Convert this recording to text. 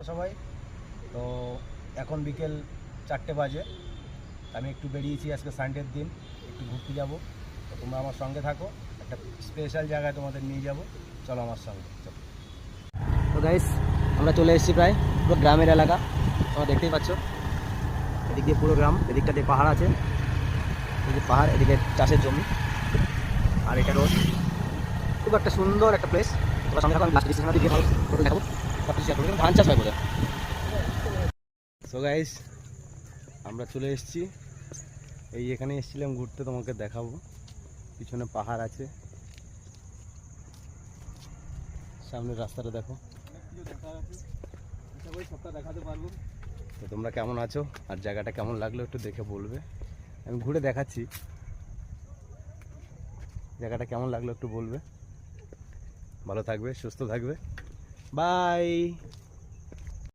সবাই তো এখন বিকেল 4টে বাজে। আমি একটু বেরিয়েছি, আজকে সানডের দিন একটু ঘুরতে যাব। তো তোমরা আমার সঙ্গে থাকো, একটা স্পেশাল জায়গায় তোমাদের নিয়ে যাব, চলো আমার সঙ্গে চলো। তো গাইস আমরা চলে এসেছি প্রায় পুরো গ্রামের এলাকা, তোমরা দেখতেই পাচ্ছ। এদিক দিয়ে পুরো গ্রাম, এদিকটা দিয়ে পাহাড় আছে, এদিকে পাহাড়, এদিকে চাষের জমি, আর এটা রোড। খুব একটা সুন্দর একটা প্লেস। তোমরা সঙ্গে থাকো, আমি লাস্ট ডিসিশন দিয়ে ভালো করে দেখাবো। সব কিছু শেয়ার করবো, ধান চাষ হয় বোধ হয়। সো গাইস আমরা চলে এসেছি, এই এখানে এসেছিলাম ঘুরতে, তোমাকে দেখাবো। পিছনে পাহাড় আছে, সামনের রাস্তাটা দেখো। সবটা দেখাতে পারবো। তো তোমরা কেমন আছো আর জায়গাটা কেমন লাগলো একটু দেখে বলবে। আমি ঘুরে দেখাচ্ছি, জায়গাটা কেমন লাগলো একটু বলবে। ভালো থাকবে, সুস্থ থাকবে, বাই।